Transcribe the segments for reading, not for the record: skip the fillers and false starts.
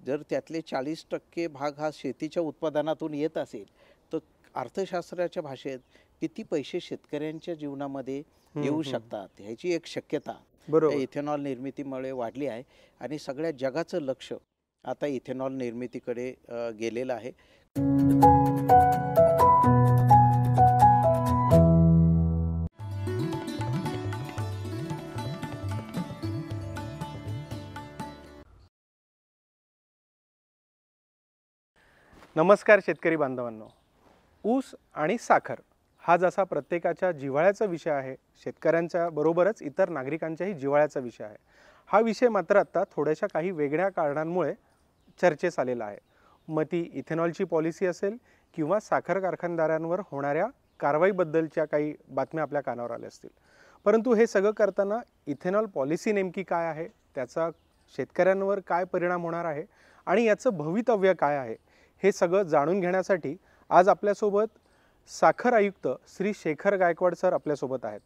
जर त्यातले 40% भाग हा शेतीच्या उत्पादनातून येत असेल, तर अर्थशास्त्राच्या भाषेत किती पैसे शेतकऱ्यांच्या जीवनामध्ये हं, येऊ हं. शकतात, ह्याची एक शक्यता या बरोबर. इथेनॉल निर्मितीमुळे वाढली आहे आणि सगळ्या जगाचं लक्ष आता इथेनॉल निर्मितीकडे गेलेलं आहे. नमस्कार शेतकरी बांधवांनो. ऊस आणि साखर हा जसा प्रत्येकाच्या जिव्हाळ्याचा विषय आहे, शेतकऱ्यांच्या बरोबरच इतर नागरिकांच्याही जिव्हाळ्याचा विषय आहे. हा विषय मात्र आता थोड्याशा काही वेगळ्या कारणांमुळे चर्चेस आलेला आहे. मग ती इथेनॉलची पॉलिसी असेल किंवा साखर कारखानदारांवर होणाऱ्या कारवाईबद्दलच्या काही बातम्या आपल्या कानावर आल्या असतील. परंतु हे सगळं करताना इथेनॉल पॉलिसी नेमकी काय आहे, त्याचा शेतकऱ्यांवर काय परिणाम होणार आहे आणि याचं भवितव्य काय आहे, हे सगळं जाणून घेण्यासाठी आज आपल्यासोबत साखर आयुक्त श्री शेखर गायकवाड सर आपल्यासोबत आहेत.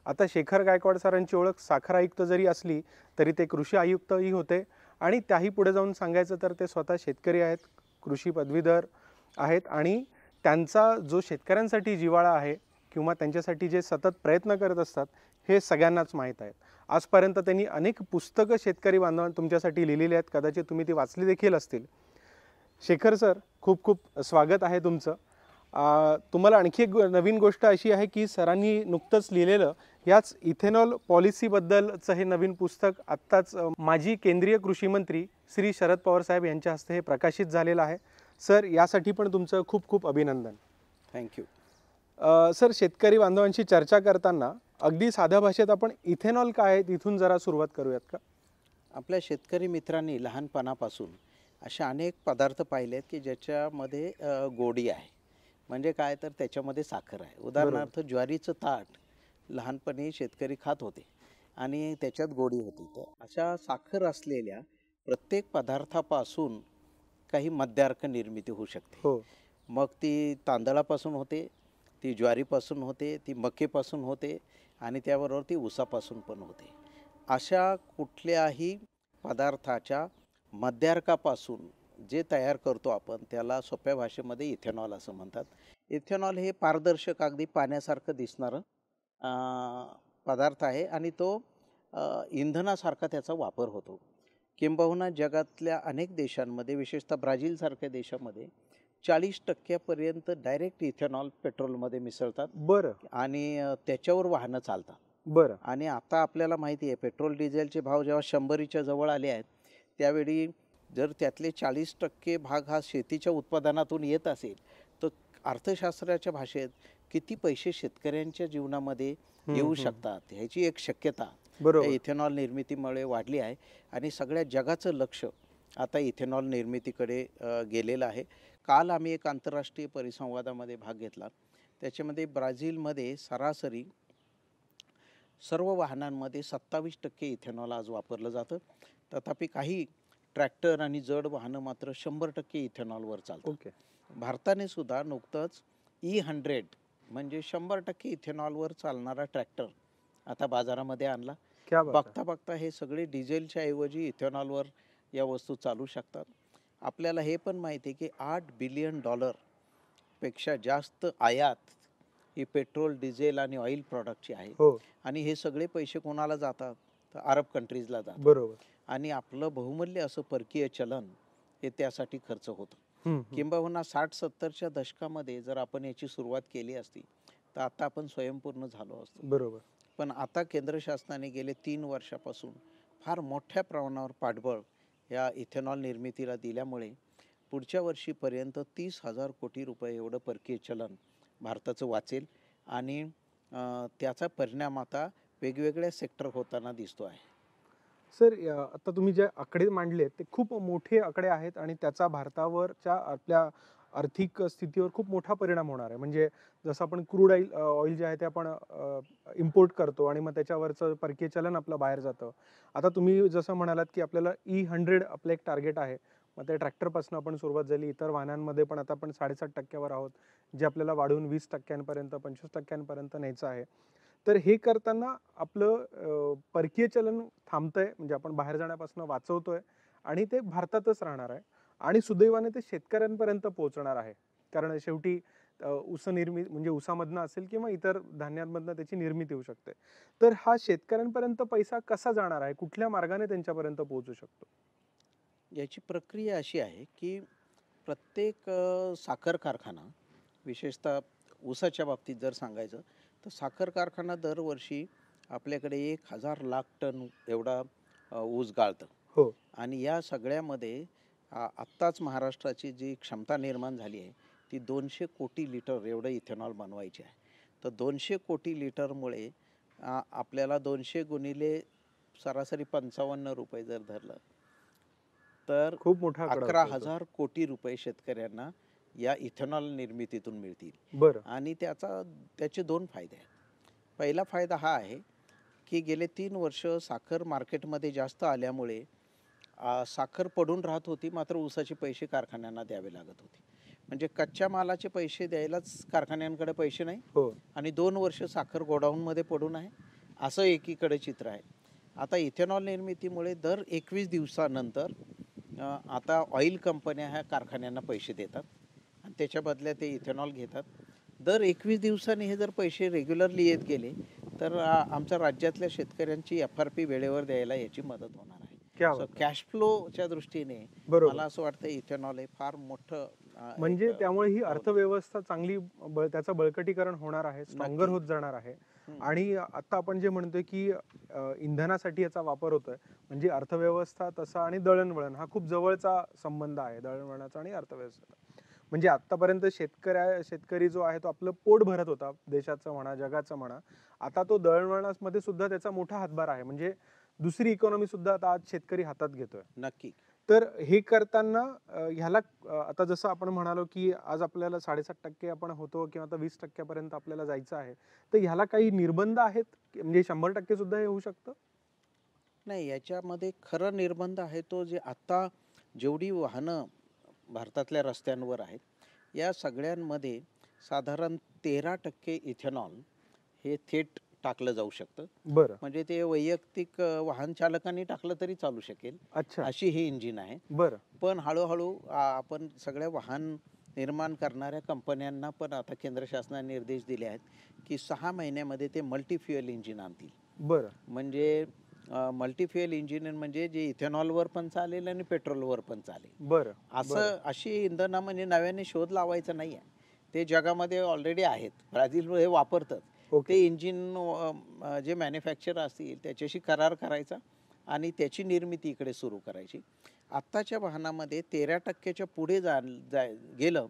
आता शेखर गायकवाड सरांची ओळख साखर आयुक्त जरी असली तरी ते कृषी आयुक्तही होते आणि त्याही पुढे जाऊन सांगायचं तर ते स्वतः शेतकरी आहेत, कृषी पदवीधर आहेत आणि त्यांचा जो शेतकऱ्यांसाठी जिव्हाळा आहे किंवा त्यांच्यासाठी जे सतत प्रयत्न करत असतात हे सगळ्यांनाच माहीत आहेत. आजपर्यंत त्यांनी अनेक पुस्तकं शेतकरी बांधवांना तुमच्यासाठी लिहिलेली आहेत, कदाचित तुम्ही ती वाचली देखील असतील. शेखर सर, खूप खूप स्वागत आहे तुमचं. तुम्हाला आणखी एक नवीन गोष्ट अशी आहे की सरांनी नुकतंच लिहिलेलं याच इथेनॉल पॉलिसीबद्दलचं हे नवीन पुस्तक आत्ताच माजी केंद्रीय कृषी मंत्री श्री शरद पवार साहेब यांच्या हस्ते हे प्रकाशित झालेलं आहे. सर, यासाठी पण तुमचं खूप खूप अभिनंदन. थँक्यू. सर, शेतकरी बांधवांशी चर्चा करताना अगदी साध्या भाषेत आपण इथेनॉल काय आहे तिथून जरा सुरुवात करूयात का? आपल्या शेतकरी मित्रांनी लहानपणापासून असे अनेक पदार्थ पाहिलेत की ज्याच्यामध्ये गोडी आहे. म्हणजे काय, तर त्याच्यामध्ये साखर आहे. उदाहरणार्थ ज्वारीचं ताट लहानपणी शेतकरी खात होते आणि त्याच्यात गोडी होती. तर अशा साखर असलेल्या प्रत्येक पदार्थापासून काही मद्यार्क निर्मिती होऊ शकते. हो. मग ती तांदळापासून होते, ती ज्वारीपासून होते, ती मक्यापासून होते आणि त्याबरोबर ती ऊसापासून पण होते. अशा कुठल्याही पदार्थाच्या मद्यार्कापासून जे तयार करतो आपण त्याला सोप्या भाषेमध्ये इथेनॉल असं म्हणतात. इथेनॉल हे पारदर्शक अगदी पाण्यासारखं दिसणारं पदार्थ आहे आणि तो इंधनासारखा त्याचा वापर होतो. किंबहुना जगातल्या अनेक देशांमध्ये, विशेषतः ब्राझीलसारख्या देशामध्ये 40% पर्यंत डायरेक्ट इथेनॉल पेट्रोलमध्ये मिसळतात बरं. आणि त्याच्यावर वाहनं चालतात. बरं. आणि आता आपल्याला माहिती आहे पेट्रोल डिझेलचे भाव जेव्हा 100च्या जवळ आले आहेत, त्यावेळी जर त्यातले 40% भाग हा शेतीच्या उत्पादनातून येत असेल, तर अर्थशास्त्राच्या भाषेत किती पैसे शेतकऱ्यांच्या जीवनामध्ये येऊ शकतात, ह्याची एक शक्यता या बरोबर. इथेनॉल निर्मितीमुळे वाढली आहे आणि सगळ्या जगाचं लक्ष आता इथेनॉल निर्मितीकडे गेलेलं आहे. काल आम्ही एक आंतरराष्ट्रीय परिसंवादामध्ये भाग घेतला. त्याच्यामध्ये ब्राझीलमध्ये सरासरी सर्व वाहनांमध्ये 27% इथेनॉल आज वापरलं जातं. तथापि काही ट्रॅक्टर आणि जड वाहनं मात्र 100% इथेनॉलवर चालतात. ओके. भारताने सुद्धा नुकतंच E100 म्हणजे 100% इथेनॉलवर चालणारा ट्रॅक्टर आता बाजारामध्ये आणला. क्या बात आहे. बघता बघता हे सगळे डिझेलच्या ऐवजी इथेनॉलवर या वस्तू चालू शकतात. आपल्याला हे पण माहिती आहे की $8 बिलियन पेक्षा जास्त आयात ही पेट्रोल, डिझेल आणि ऑइल प्रॉडक्टची आहे. हो. आणि हे सगळे पैसे कोणाला जातात, तर अरब कंट्रीजला जातात. बरोबर. आणि आपलं बहुमूल्य असं परकीय चलन हे त्यासाठी खर्च होतं. हं. किंबहुना 60-70च्या दशकामध्ये जर आपण याची सुरुवात केली असती, तर आता आपण स्वयंपूर्ण झालो असतो. बरोबर. पण आता केंद्र शासनाने गेले 3 वर्षापासून फार मोठ्या प्रमाणावर पाठबळ या इथेनॉल निर्मितीला दिल्यामुळे पुढच्या वर्षीपर्यंत 30,000 कोटी रुपये एवढं परकीय चलन भारताचं वाचेल आणि त्याचा परिणाम आता वेगवेगळ्या सेक्टर होताना दिसतो आहे. सर, आता तुम्ही जे आकडे मांडलेत ते खूप मोठे आकडे आहेत आणि त्याचा भारतावरच्या आपल्या आर्थिक स्थितीवर खूप मोठा परिणाम होणार आहे. म्हणजे जसं आपण क्रूड ऑइल जे आहे ते आपण इम्पोर्ट करतो आणि मग त्याच्यावरचं परकीय चलन आपलं बाहेर जातं. आता तुम्ही जसं म्हणालात की आपल्याला E100 आपलं एक टार्गेट आहे. मग त्या ट्रॅक्टरपासून आपण सुरुवात झाली. इतर वाहनांमध्ये पण आता आपण 7.5% आहोत, जे आपल्याला वाढवून 20% 25% न्यायचं आहे. तर हे करताना आपलं परकीय चलन थांबतंय, म्हणजे आपण बाहेर जाण्यापासून वाचवतोय आणि ते भारतातच राहणार आहे आणि सुदैवाने ते शेतकऱ्यांपर्यंत पोहोचणार आहे. कारण शेवटी ऊस निर्मिती म्हणजे ऊसामधनं असेल किंवा इतर धान्यांमधनं त्याची निर्मिती होऊ शकते. तर हा शेतकऱ्यांपर्यंत पैसा कसा जाणार आहे? कुठल्या मार्गाने त्यांच्यापर्यंत पोहोचू शकतो? याची प्रक्रिया अशी आहे, की प्रत्येक साखर कारखाना, विशेषतः ऊसाच्या बाबतीत जर सांगायचं, तर साखर कारखाना दरवर्षी आपल्याकडे 1,000 लाख टन एवढा ऊस गाळतं. हो. आणि या सगळ्यामध्ये आत्ताच महाराष्ट्राची जी क्षमता निर्माण झाली आहे, ती 200 कोटी लिटर एवढं इथेनॉल बनवायची आहे. तर 200 कोटी लिटरमुळे आपल्याला 200 गुणिले सरासरी ₹55 जर धरलं, तर खूप मोठा आकडा होतो तो. 11,000 कोटी रुपये शेतकऱ्यांना या इथेनॉल निर्मितीतून मिळतील. बरं. आणि त्याचे 2 फायदे आहेत. पहिला फायदा हा आहे, की गेले 3 वर्ष साखर मार्केटमध्ये जास्त आल्यामुळे साखर पडून राहत होती, मात्र ऊसाचे पैसे कारखान्यांना द्यावे लागत होते. म्हणजे कच्च्या मालाचे पैसे द्यायलाच कारखान्यांकडे पैसे नाही हो. आणि 2 वर्ष साखर गोडाऊनमध्ये पडून आहे, असं एकीकडे चित्र आहे. आता इथेनॉल निर्मितीमुळे दर 21 दिवसानंतर आता ऑइल कंपन्या ह्या कारखान्यांना पैसे देतात आणि त्याच्या बदल्यात ते इथेनॉल घेतात. दर 21 दिवसांनी हे जर पैसे रेग्युलरली येत गेले, तर आमच्या राज्यातल्या शेतकऱ्यांची FRP वेळेवर द्यायला याची मदत होणार आहे. क्या सो बात आहे. कॅश फ्लोच्या दृष्टीने बरोबर. मला असं वाटतं इथेनॉल हे फार मोठं म्हणजे त्यामुळे ही हो. अर्थव्यवस्था चांगली त्याचं बळकटीकरण होणार आहे, स्ट्रॉंगर नक्की. होत जाणार आहे. हं. आणि आता आपण जे म्हणतोय की इंधनासाठी याचा वापर होतोय, म्हणजे अर्थव्यवस्था तसा आणि दळणवळण हा खूप जवळचा संबंध आहे दळणवळणाचा आणि अर्थव्यवस्थेचा. म्हणजे आतापर्यंत शेतकरी जो आहे तो आपलं पोट भरत होता, देशाचं म्हणा जगाचं म्हणा. आता तो दळणवळणामध्ये सुद्धा त्याचा मोठा हातभार आहे. म्हणजे दुसरी इकॉनॉमी सुद्धा आता आज शेतकरी हातात घेतोय. नक्की. तर हे करताना ह्याला आता जसं आपण म्हणालो की आज आपल्याला 7.5% आपण होतो किंवा आता 20% पर्यंत आपल्याला जायचं आहे. तर ह्याला काही निर्बंध आहेत म्हणजे 100% सुद्धा हे होऊ शकतं? नाही, याच्यामध्ये खरं निर्बंध आहे तो जे आत्ता जेवढी वाहनं भारतातल्या रस्त्यांवर आहेत, या सगळ्यांमध्ये साधारण 13% इथेनॉल हे थेट टाकलं जाऊ शकतं. बरं. म्हणजे ते वैयक्तिक वाहन चालकांनी टाकलं तरी चालू शकेल, अच्छा. अशी ही इंजिन आहे. बरं. पण हळूहळू आपण सगळ्या वाहन निर्माण करणाऱ्या कंपन्यांना पण आता केंद्र शासनाने निर्देश दिले आहेत, की 6 महिन्यामध्ये ते मल्टीफ्युएल इंजिन आणतील. बरं. म्हणजे मल्टीफ्युएल इंजिन म्हणजे जे इथेनॉलवर पण चालेल आणि पेट्रोलवर पण चालेल. बरं. अशी इंधनं म्हणजे नव्याने शोध लावायचा नाही आहे. ते जगामध्ये ऑलरेडी आहेत. ब्राझील हे वापरतात. ओके. ते इंजिन जे मॅन्युफॅक्चर असतील त्याच्याशी करार करायचा आणि त्याची निर्मिती इकडे सुरू करायची. आत्ताच्या वाहनामध्ये 13%च्या पुढे गेलं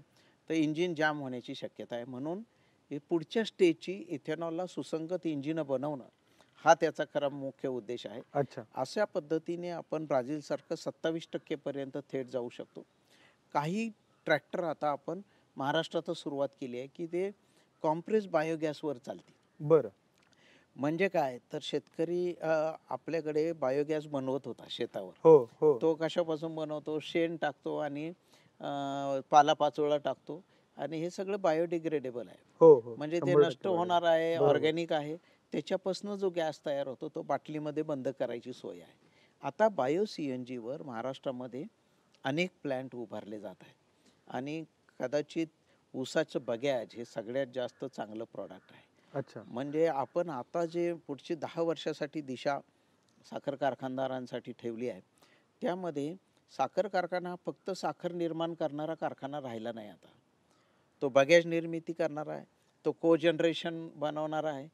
तर इंजिन जाम होण्याची शक्यता आहे. म्हणून हे पुढच्या स्टेजची इथेनॉलला सुसंगत इंजिनं बनवणं हा त्याचा खरा मुख्य उद्देश आहे. अच्छा. अशा पद्धतीने आपण ब्राझीलसारखं 27% पर्यंत थेट जाऊ शकतो. काही ट्रॅक्टर आता आपण महाराष्ट्रातच सुरुवात केली आहे, की ते कॉम्प्रेस बायोगॅसवर चालतील. बरं. म्हणजे काय, तर शेतकरी आपल्याकडे बायोगॅस बनवत होता शेतावर. हो, हो. तो कशापासून बनवतो? शेण टाकतो आणि पालापाचोळा टाकतो आणि हे सगळं बायोडिग्रेडेबल आहे. हो, हो. म्हणजे ते 100% नष्ट होणार आहे, बरोबर. ऑर्गॅनिक आहे. त्याच्यापासून जो गॅस तयार होतो तो बाटलीमध्ये बंद करायची सोय आहे. आता बायो CNGवर महाराष्ट्रामध्ये अनेक प्लॅन्ट उभारले जात आहेत आणि कदाचित ऊसाचं बगॅज हे सगळ्यात जास्त चांगलं प्रॉडक्ट आहे. अच्छा. म्हणजे आपण आता जे पुढची 10 वर्षासाठी दिशा साखर कारखानदारांसाठी ठेवली आहे, त्यामध्ये साखर कारखाना फक्त साखर निर्माण करणारा कारखाना राहिला नाही आता. तो बगॅज निर्मिती करणारा आहे, तो कोजनरेशन बनवणारा आहे,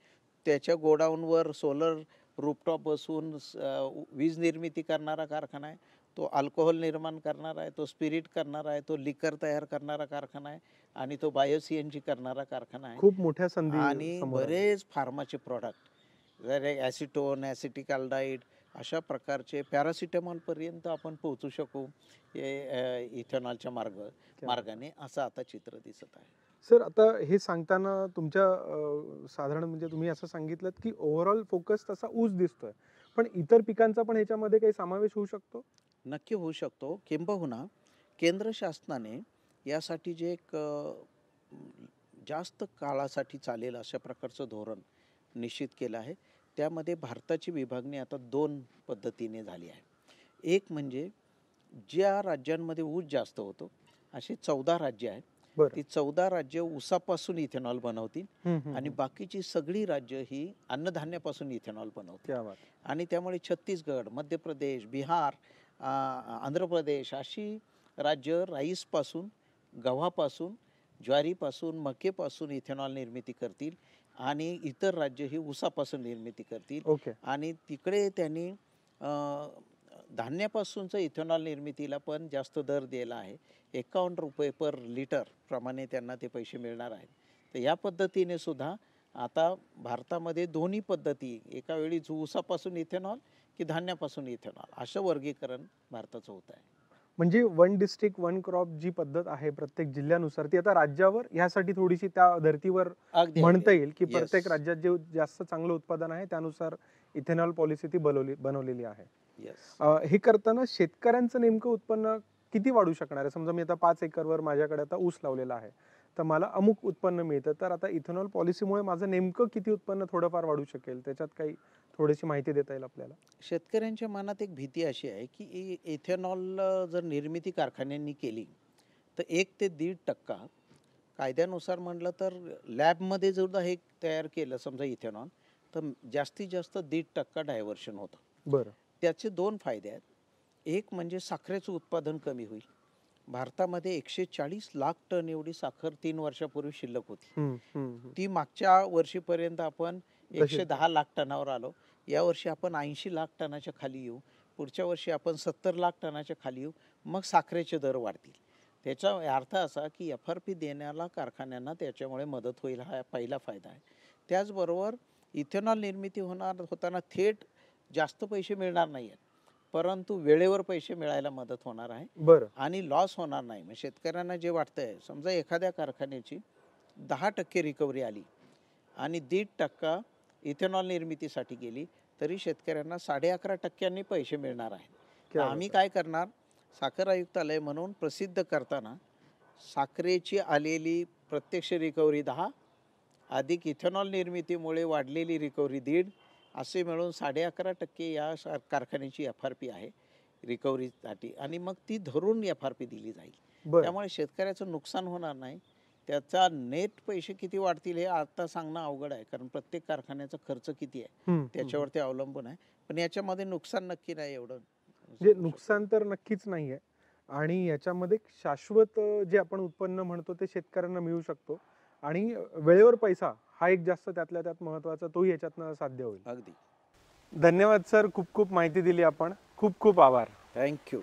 त्याच्या गोडाऊनवर सोलर रूफटॉप बसवून वीज निर्मिती करणारा कारखाना आहे, तो अल्कोहोल निर्माण करणारा आहे, तो स्पिरिट करणारा आहे, तो लिकर तयार करणारा कारखाना आहे आणि तो बायो CNG करणारा कारखाना आहे. खूप मोठ्या संधी आणि समोर आहेत. बरेच फार्माचे प्रॉडक्ट जर ॲसिटोन, ॲसिटिक अल्डाईड अशा प्रकारचे पॅरासिटामॉलपर्यंत आपण पोहोचू शकू इथेनॉलच्या मार्गाने, असं आता चित्र दिसत आहे. सर, आता हे सांगताना तुमच्या साधारण म्हणजे तुम्ही असं सांगितलं की ओव्हरऑल फोकस तसा ऊस दिसतोय. पण इतर पिकांचा पण ह्याच्यामध्ये काही समावेश होऊ शकतो? नक्की होऊ शकतो. किंबहुना केंद्र शासनाने यासाठी जे एक जास्त काळासाठी चालेल अशा प्रकारचं धोरण निश्चित केलं आहे. त्यामध्ये भारताची विभागणी आता 2 पद्धतीने झाली आहे. एक म्हणजे ज्या राज्यांमध्ये ऊस जास्त होतो अशी 14 राज्य आहेत. बरं. ती 14 राज्य ऊसापासून इथेनॉल बनवतील आणि हं. बाकीची सगळी राज्य ही अन्नधान्यापासून इथेनॉल बनवतील. क्या बात. आणि त्यामुळे छत्तीसगड, मध्य प्रदेश, बिहार, आंध्र प्रदेश अशी राज्य राईसपासून, गव्हापासून, ज्वारीपासून, मकेपासून इथेनॉल निर्मिती करतील आणि इतर राज्य ही ऊसापासून निर्मिती करतील. ओके. आणि तिकडे त्यांनी धान्यापासूनचं इथेनॉल निर्मितीला पण जास्त दर दिला आहे. 51 रुपये पर लिटर प्रमाणे त्यांना ते पैसे मिळणार आहेत. तर या पद्धतीने सुद्धा आता भारतामध्ये दोन्ही पद्धती, एका वेळी ऊसापासून इथेनॉल की धान्यापासून इथेनॉल असं वर्गीकरण भारताचं होत आहे. म्हणजे वन डिस्ट्रिक्ट वन क्रॉप जी पद्धत आहे प्रत्येक जिल्ह्यानुसार, ती आता राज्यावर ह्यासाठी थोडीशी त्या धर्तीवर अगदी म्हणता अगदी. येईल की Yes. प्रत्येक राज्यात जे जास्त चांगलं उत्पादन आहे त्यानुसार इथेनॉल पॉलिसी ती बनवलेली आहे. येस. हे करताना शेतकऱ्यांचं नेमकं उत्पन्न किती वाढू शकणार आहे? समजा मी आता 5 एकरवर माझ्याकडे आता ऊस लावलेला आहे, तर मला अमुक उत्पन्न मिळतं, तर आता इथेनॉल पॉलिसीमुळे माझं नेमकं किती उत्पन्न थोडंफार वाढू शकेल? त्याच्यात काही थोडीशी माहिती देता येईल आपल्याला? शेतकऱ्यांच्या मनात एक भीती अशी आहे की इथेनॉल जर निर्मिती कारखान्यांनी केली तर 1 ते 1.5% कायद्यानुसार म्हटलं तर लॅबमध्ये सुद्धा हे तयार केलं समजा इथेनॉल, तर जास्तीत जास्त 1.5% डायव्हर्शन होतं. बरं. त्याचे 2 फायदे आहेत. एक म्हणजे साखरेचं उत्पादन कमी होईल. भारतामध्ये 140 लाख टन एवढी साखर 3 वर्षापूर्वी शिल्लक होती. ती मागच्या वर्षीपर्यंत आपण 110 लाख टनावर आलो. यावर्षी आपण 80 लाख टनाच्या खाली येऊ. पुढच्या वर्षी आपण 70 लाख टनाच्या खाली येऊ. मग साखरेचे दर वाढतील. त्याचा अर्थ असा की FRP देण्याला कारखान्यांना त्याच्यामुळे मदत होईल, हा पहिला फायदा आहे. त्याचबरोबर इथेनॉल निर्मिती होताना थेट जास्त पैसे मिळणार नाही आहेत, परंतु वेळेवर पैसे मिळायला मदत होणार आहे बरं. आणि लॉस होणार नाही. मग शेतकऱ्यांना जे वाटतंय, समजा एखाद्या कारखान्याची 10% रिकव्हरी आली आणि 1.5% इथेनॉल निर्मितीसाठी गेली, तरी शेतकऱ्यांना 11.5% पैसे मिळणार आहेत. तर क्या आम्ही बात आहे. काय करणार, साखर आयुक्तालय म्हणून प्रसिद्ध करताना साखरेची आलेली प्रत्यक्ष रिकव्हरी 10 अधिक इथेनॉल निर्मितीमुळे वाढलेली रिकव्हरी 1.5 असे मिळून 11.5% या कारखान्याची FRP आहे रिकव्हरीसाठी आणि मग ती धरून FRP दिली जाईल. बरं. त्यामुळे शेतकऱ्याचं नुकसान होणार नाही. त्याचा नेट पैसे किती वाढतील हे आता सांगणं अवघड आहे, कारण प्रत्येक कारखान्याचा खर्च किती आहे त्याच्यावर ते अवलंबून आहे. पण याच्यामध्ये नुकसान नक्की नाही एवढं म्हणजे नुकसान तर नक्कीच नाहीये आणि याच्यामध्ये शाश्वत जे आपण उत्पन्न म्हणतो ते शेतकऱ्यांना मिळू शकतो आणि वेळेवर पैसा हा एक जास्त त्यातल्या त्यात महत्त्वाचा, तोही याच्यातनं साध्य होईल. अगदी. धन्यवाद सर, खूप खूप माहिती दिली आपण. खूप खूप आभार. थँक्यू.